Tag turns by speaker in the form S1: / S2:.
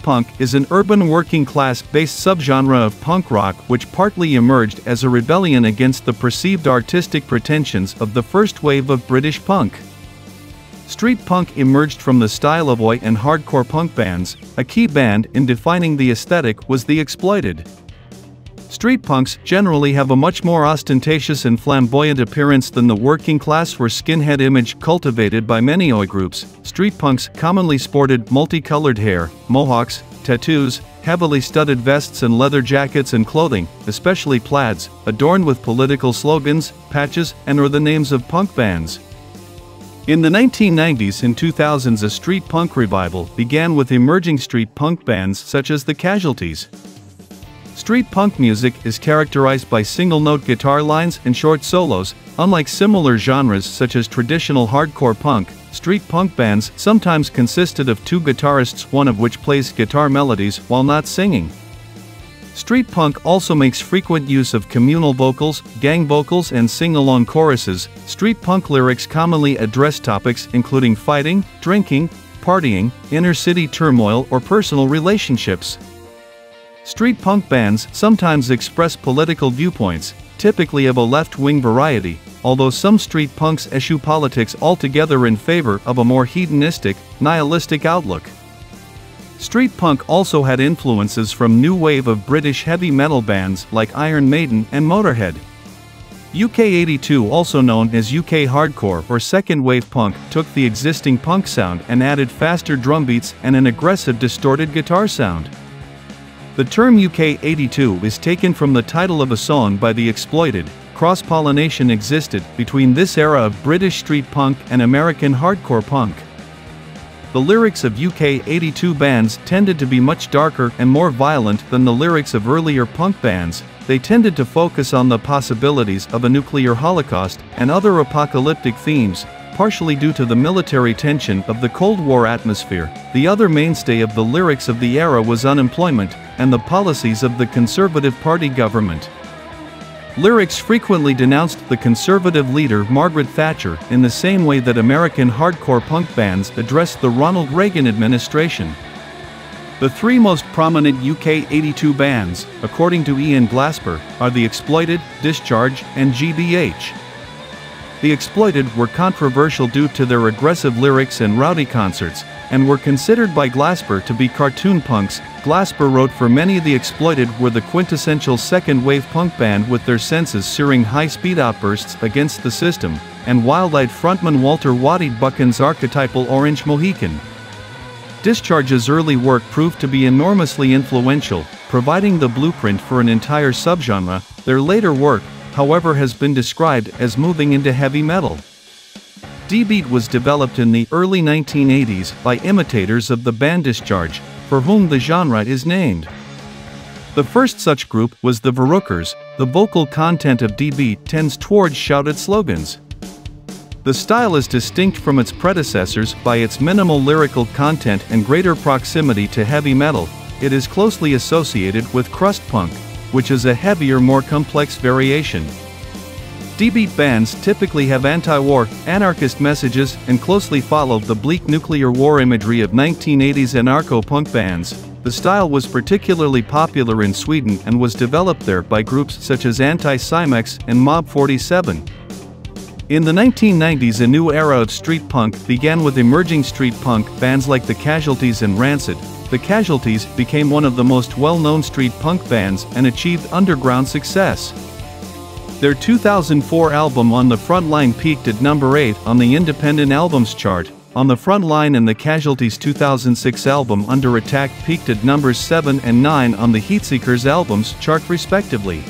S1: punk is an urban working-class-based subgenre of punk rock which partly emerged as a rebellion against the perceived artistic pretensions of the first wave of British punk. Street punk emerged from the style of oi and hardcore punk bands. A key band in defining the aesthetic was the Exploited. Street punks generally have a much more ostentatious and flamboyant appearance than the working-class or skinhead image cultivated by many oi groups. Street punks commonly sported multicolored hair, mohawks, tattoos, heavily studded vests and leather jackets and clothing, especially plaids, adorned with political slogans, patches, and/or the names of punk bands. In the 1990s and 2000s, a street punk revival began with emerging street punk bands such as the Casualties. Street punk music is characterized by single-note guitar lines and short solos. Unlike similar genres such as traditional hardcore punk, street punk bands sometimes consisted of two guitarists, one of which plays guitar melodies while not singing. Street punk also makes frequent use of communal vocals, gang vocals, and sing-along choruses. Street punk lyrics commonly address topics including fighting, drinking, partying, inner-city turmoil, or personal relationships. Street punk bands sometimes express political viewpoints, typically of a left-wing variety, although some street punks eschew politics altogether in favor of a more hedonistic, nihilistic outlook. Street punk also had influences from new wave of British heavy metal bands like Iron Maiden and Motörhead. UK82, also known as UK hardcore or second wave punk, took the existing punk sound and added faster drum beats and an aggressive distorted guitar sound. The term UK82 is taken from the title of a song by the Exploited. Cross-pollination existed between this era of British street punk and American hardcore punk. The lyrics of UK82 bands tended to be much darker and more violent than the lyrics of earlier punk bands. They tended to focus on the possibilities of a nuclear holocaust and other apocalyptic themes, partially due to the military tension of the Cold War atmosphere. The other mainstay of the lyrics of the era was unemployment and the policies of the Conservative Party government. Lyrics frequently denounced the conservative leader Margaret Thatcher in the same way that American hardcore punk bands addressed the Ronald Reagan administration. The three most prominent UK82 bands, according to Ian Glasper, are the Exploited, Discharge, and GBH. The Exploited were controversial due to their aggressive lyrics and rowdy concerts, and were considered by Glasper to be cartoon punks. Glasper wrote, "For many, the Exploited were the quintessential second-wave punk band with their senses searing high-speed outbursts against the system, and wild-eyed frontman Walter Waddy Buchan's archetypal Orange Mohican." Discharge's early work proved to be enormously influential, providing the blueprint for an entire subgenre. Their later work, however, has been described as moving into heavy metal. D-beat was developed in the early 1980s by imitators of the band Discharge, for whom the genre is named. The first such group was the Verrookers. The vocal content of D-beat tends towards shouted slogans. The style is distinct from its predecessors by its minimal lyrical content and greater proximity to heavy metal. It is closely associated with crust punk, which is a heavier, more complex variation. D-beat bands typically have anti-war, anarchist messages and closely follow the bleak nuclear war imagery of 1980s anarcho-punk bands. The style was particularly popular in Sweden and was developed there by groups such as Anti-Cimex and Mob 47. In the 1990s, a new era of street punk began with emerging street punk bands like the Casualties and Rancid. The Casualties became one of the most well-known street punk bands and achieved underground success. Their 2004 album On the Front Line peaked at number 8 on the Independent Albums chart. On the Front Line and the Casualties' 2006 album Under Attack peaked at numbers 7 and 9 on the Heatseekers albums chart respectively.